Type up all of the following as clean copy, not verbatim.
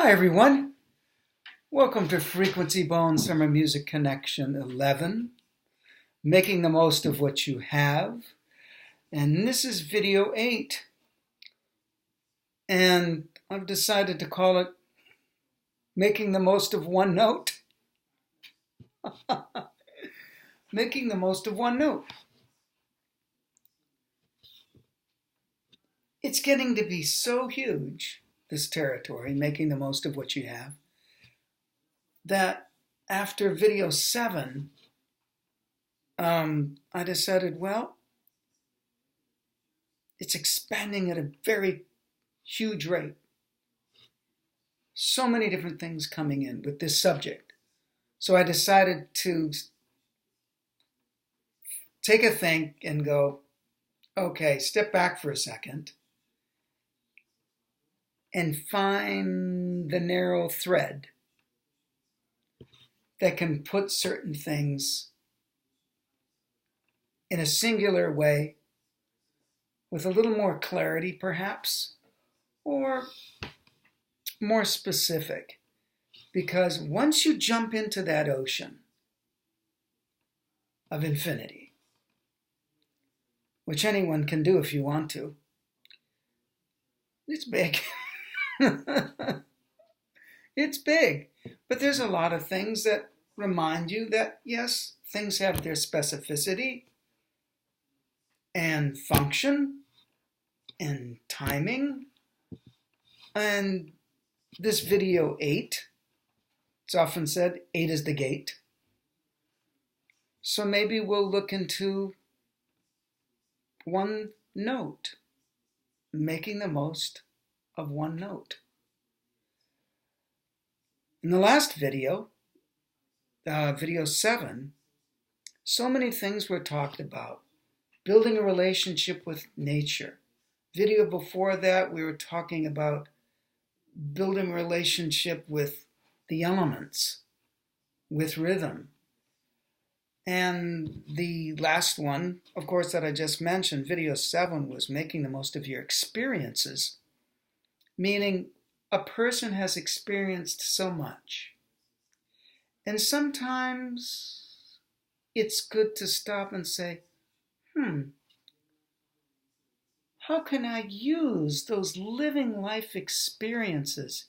Hi everyone, welcome to Frequency Bone Summer Music Connection 11, making the most of what you have, and this is video 8, and I've decided to call it Making the Most of One Note. Making the most of one note. It's getting to be so huge, this territory, making the most of what you have, that after video 7, I decided, well, it's expanding at a very huge rate. So many different things coming in with this subject. So I decided to take a think and go, okay, step back for a second and find the narrow thread that can put certain things in a singular way with a little more clarity, perhaps, or more specific. Because once you jump into that ocean of infinity, which anyone can do if you want to, it's big. It's big. But there's a lot of things that remind you that, yes, things have their specificity and function and timing. And this video 8, it's often said 8 is the gate. So maybe we'll look into one note, making the most of one note. In the last video, video 7, so many things were talked about. Building a relationship with nature. Video before that, we were talking about building a relationship with the elements, with rhythm. And the last one, of course, that I just mentioned, video 7, was making the most of your experiences, meaning a person has experienced so much. And sometimes it's good to stop and say, how can I use those living life experiences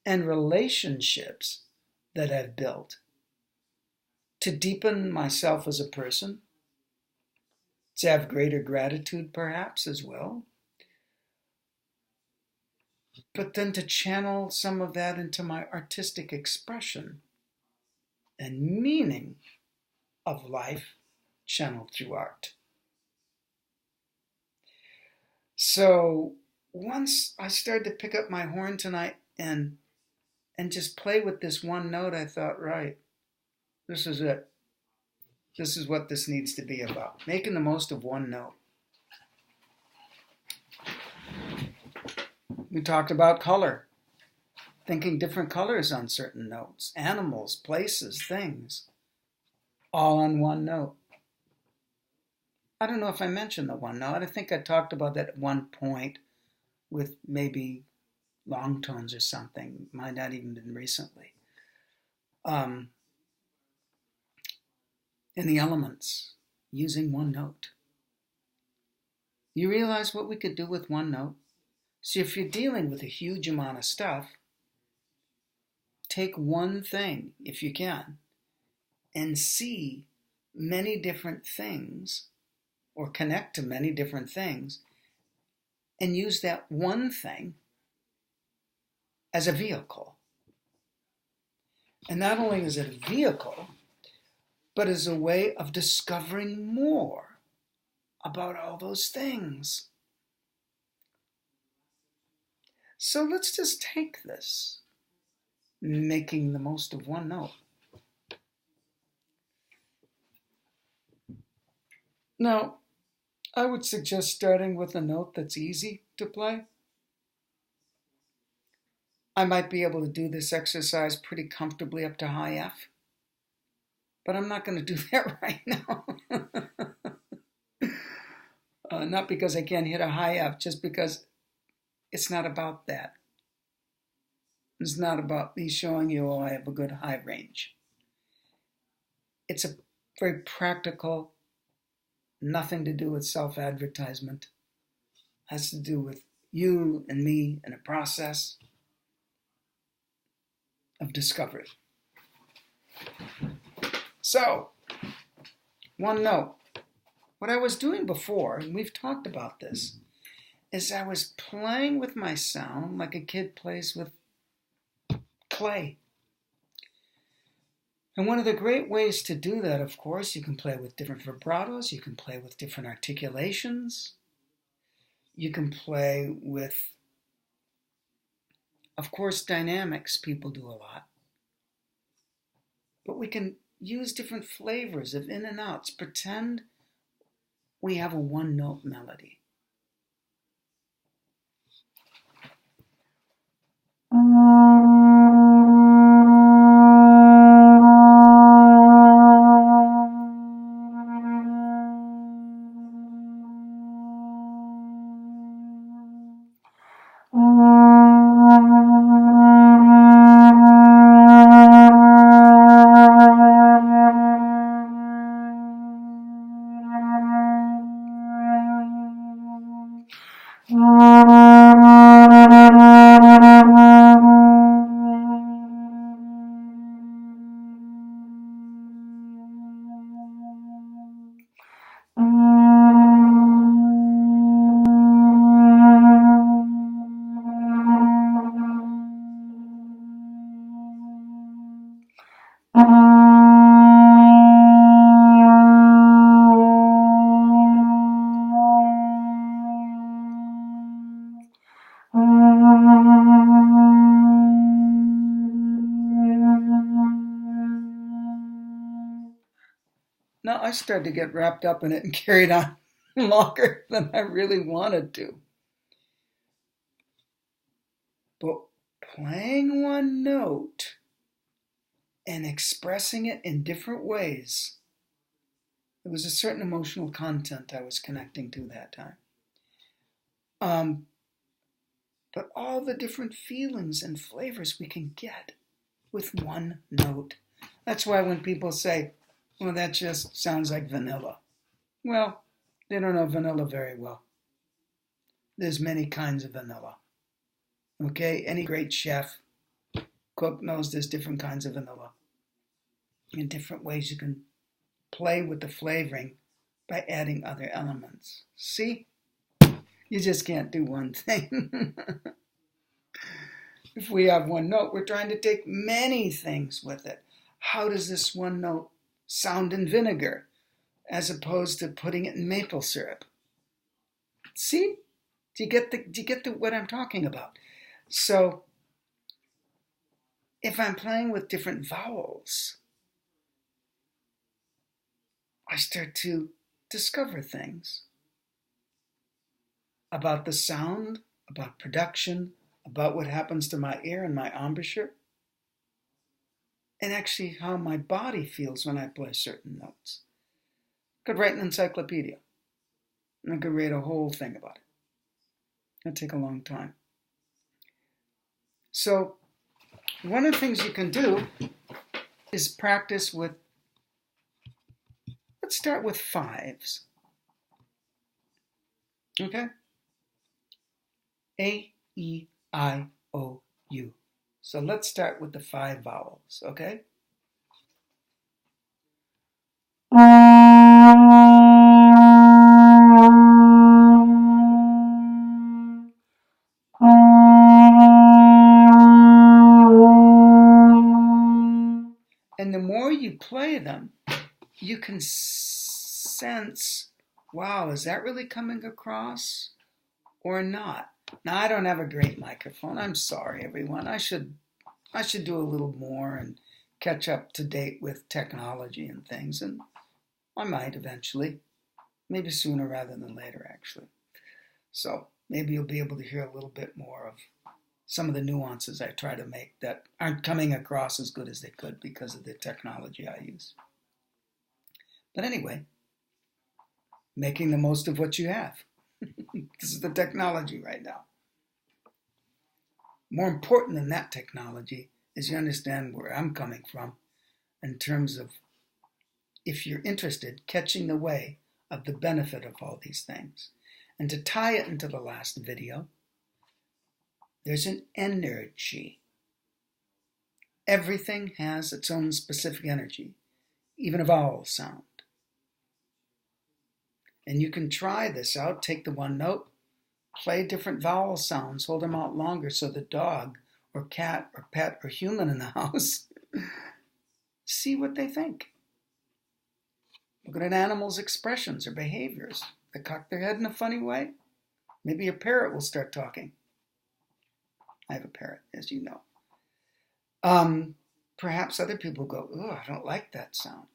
and relationships that I've built to deepen myself as a person, to have greater gratitude perhaps as well, but then to channel some of that into my artistic expression and meaning of life channeled through art. So once I started to pick up my horn tonight and just play with this one note, I thought, right, this is it. This is what this needs to be about, making the most of one note. We talked about color, thinking different colors on certain notes, animals, places, things, all on one note. I don't know if I mentioned the one note. I think I talked about that at one point with maybe long tones or something. Might not even been recently. In the elements, using one note. You realize what we could do with one note? So if you're dealing with a huge amount of stuff, take one thing, if you can, and see many different things, or connect to many different things, and use that one thing as a vehicle. And not only is it a vehicle, but as a way of discovering more about all those things. So let's just take this, making the most of one note. Now, I would suggest starting with a note that's easy to play. I might be able to do this exercise pretty comfortably up to high F, but I'm not going to do that right now. Not because I can't hit a high F, just because it's not about that. It's not about me showing you, oh, I have a good high range. It's a very practical, nothing to do with self-advertisement. It has to do with you and me in a process of discovery. So, one note. What I was doing before, and we've talked about this, is I was playing with my sound like a kid plays with clay. And one of the great ways to do that, of course, you can play with different vibratos, you can play with different articulations, you can play with, of course, dynamics. People do a lot. But we can use different flavors of in and outs. Pretend we have a one-note melody. Now, I started to get wrapped up in it and carried on longer than I really wanted to. But playing one note and expressing it in different ways, there was a certain emotional content I was connecting to that time. But all the different feelings and flavors we can get with one note. That's why when people say, well, that just sounds like vanilla. Well, they don't know vanilla very well. There's many kinds of vanilla. Okay, any great chef, cook knows there's different kinds of vanilla. In different ways you can play with the flavoring by adding other elements. See? You just can't do one thing. If we have one note, we're trying to take many things with it. How does this one note sound in vinegar as opposed to putting it in maple syrup? See? Do you get what I'm talking about? So, if I'm playing with different vowels, I start to discover things about the sound, about production, about what happens to my ear and my embouchure, and actually how my body feels when I play certain notes. I could write an encyclopedia, and I could read a whole thing about it. It'd take a long time. So, one of the things you can do is practice with, let's start with fives. Okay? A, E, I, O, U. So let's start with the 5 vowels, okay? And the more you play them, you can sense, wow, is that really coming across or not? Now, I don't have a great microphone. I'm sorry, everyone. I should do a little more and catch up to date with technology and things, and I might eventually, maybe sooner rather than later, actually. So maybe you'll be able to hear a little bit more of some of the nuances I try to make that aren't coming across as good as they could because of the technology I use. But anyway, making the most of what you have. This is the technology right now. More important than that technology is you understand where I'm coming from in terms of, if you're interested, catching the way of the benefit of all these things. And to tie it into the last video, there's an energy. Everything has its own specific energy, even a vowel sound. And you can try this out, take the one note, play different vowel sounds, hold them out longer so the dog or cat or pet or human in the house see what they think. Look at an animal's expressions or behaviors. They cock their head in a funny way. Maybe a parrot will start talking. I have a parrot, as you know. Perhaps other people go, oh, I don't like that sound.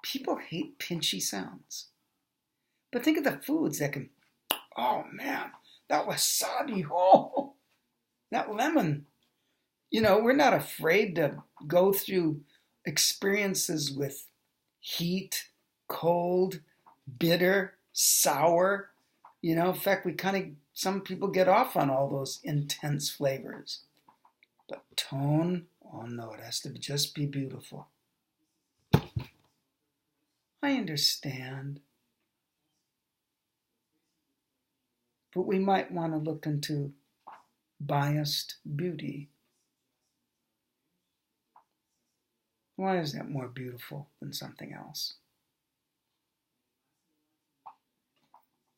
People hate pinchy sounds. But think of the foods that can, oh man, that wasabi, oh, that lemon. You know, we're not afraid to go through experiences with heat, cold, bitter, sour. You know, in fact, some people get off on all those intense flavors. But tone, oh no, it has to just be beautiful. I understand. But we might want to look into biased beauty. Why is that more beautiful than something else?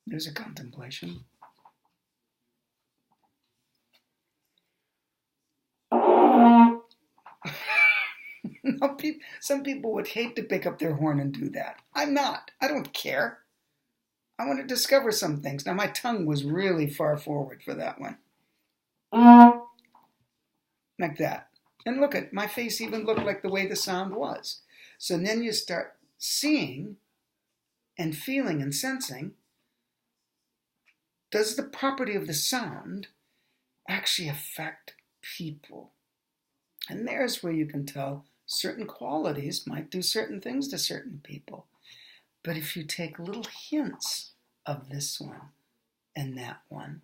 There's a contemplation. No, some people would hate to pick up their horn and do that. I'm not. I don't care. I want to discover some things. Now, my tongue was really far forward for that one. Like that. And look at my face even looked like the way the sound was. So then you start seeing and feeling and sensing, does the property of the sound actually affect people? And there's where you can tell certain qualities might do certain things to certain people. But if you take little hints of this one and that one,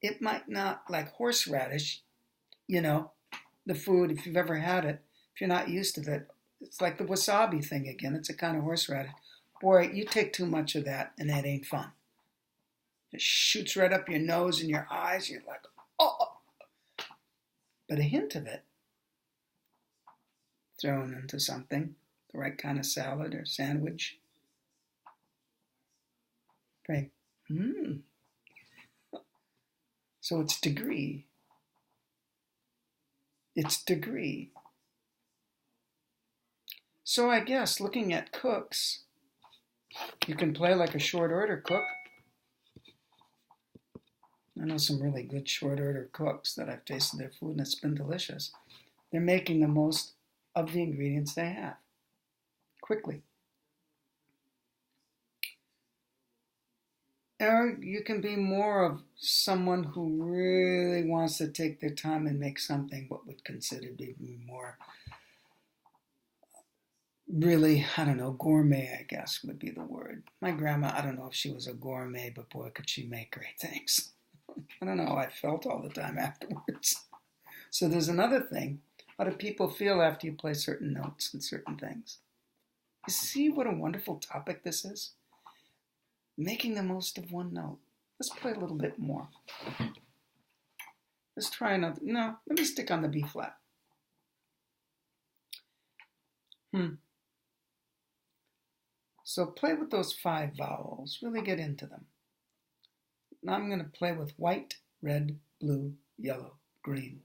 it might not, like horseradish, you know, the food, if you've ever had it, if you're not used to that, it's like the wasabi thing again. It's a kind of horseradish. Boy, you take too much of that and that ain't fun. It shoots right up your nose and your eyes. You're like, oh. But a hint of it thrown into something, the right kind of salad or sandwich. Right. So it's degree. It's degree. So I guess looking at cooks, you can play like a short order cook. I know some really good short order cooks that I've tasted their food and it's been delicious. They're making the most of the ingredients they have quickly. Or you can be more of someone who really wants to take their time and make something what would consider to be more really, I don't know, gourmet, I guess would be the word. My grandma, I don't know if she was a gourmet, but boy, could she make great things. I don't know how I felt all the time afterwards. So there's another thing. How do people feel after you play certain notes and certain things? You see what a wonderful topic this is? Making the most of one note. Let's play a little bit more. Let's try another. No, let me stick on the B flat. So play with those 5 vowels. Really get into them. Now I'm going to play with white, red, blue, yellow, green.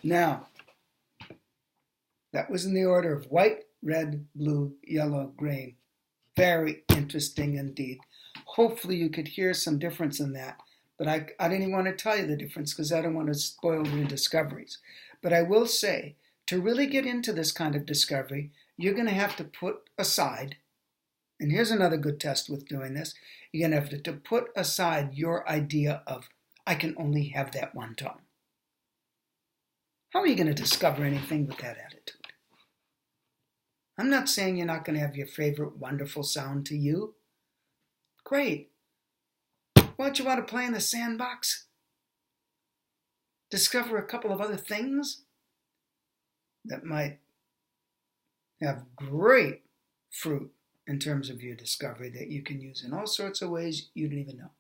Now, that was in the order of white, red, blue, yellow, green. Very interesting indeed. Hopefully you could hear some difference in that. But I didn't even want to tell you the difference because I don't want to spoil your discoveries. But I will say, to really get into this kind of discovery, you're going to have to put aside, and here's another good test with doing this, you're going to have to put aside your idea of, I can only have that one tone. How are you going to discover anything with that attitude? I'm not saying you're not going to have your favorite wonderful sound to you. Great. Why don't you want to play in the sandbox? Discover a couple of other things that might have great fruit in terms of your discovery that you can use in all sorts of ways you didn't even know.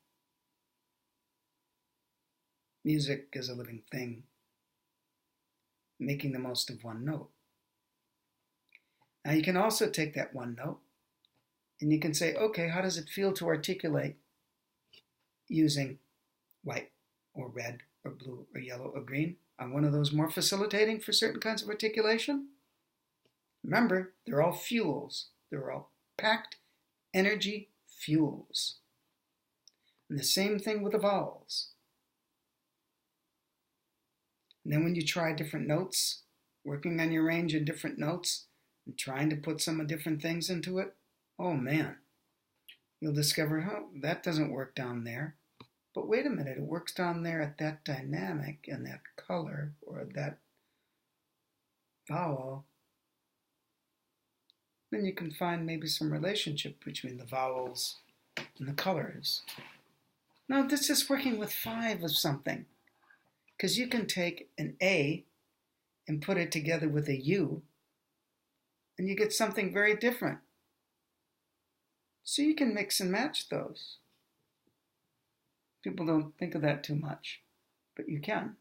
Music is a living thing, making the most of one note. Now you can also take that one note and you can say, okay, how does it feel to articulate using white or red or blue or yellow or green on one of those more facilitating for certain kinds of articulation? Remember, they're all fuels. They're all packed energy fuels. And the same thing with the vowels. And then when you try different notes, working on your range of different notes, and trying to put some of different things into it, oh man, you'll discover, oh, that doesn't work down there. But wait a minute, it works down there at that dynamic and that color or that vowel. Then you can find maybe some relationship between the vowels and the colors. Now this is working with 5 of something. Because you can take an A and put it together with a U, and you get something very different. So you can mix and match those. People don't think of that too much, but you can.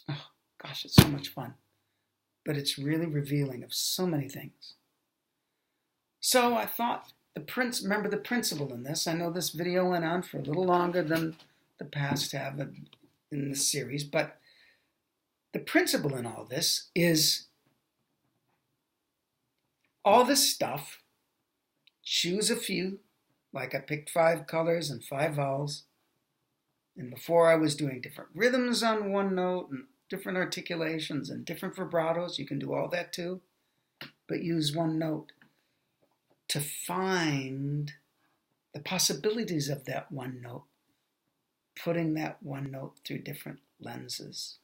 Oh, gosh, it's so much fun. But it's really revealing of so many things. So I thought, remember the principle in this. I know this video went on for a little longer than the past have in this series, but the principle in all this is all this stuff, choose a few, like I picked 5 colors and 5 vowels, and before I was doing different rhythms on one note and different articulations and different vibratos, you can do all that too, but use one note to find the possibilities of that one note, putting that one note through different lenses.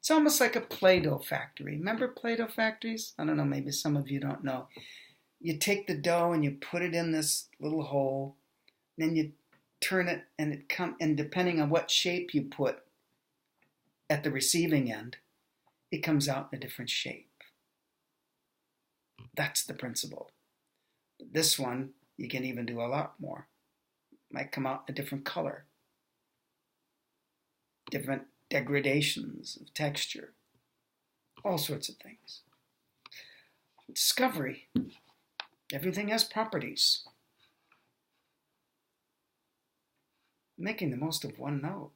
It's almost like a Play-Doh factory. Remember Play-Doh factories? I don't know, maybe some of you don't know. You take the dough and you put it in this little hole, then you turn it and depending on what shape you put at the receiving end, it comes out in a different shape. That's the principle. This one, you can even do a lot more. It might come out in a different color. Different degradations of texture, all sorts of things. Discovery. Everything has properties. Making the most of one note.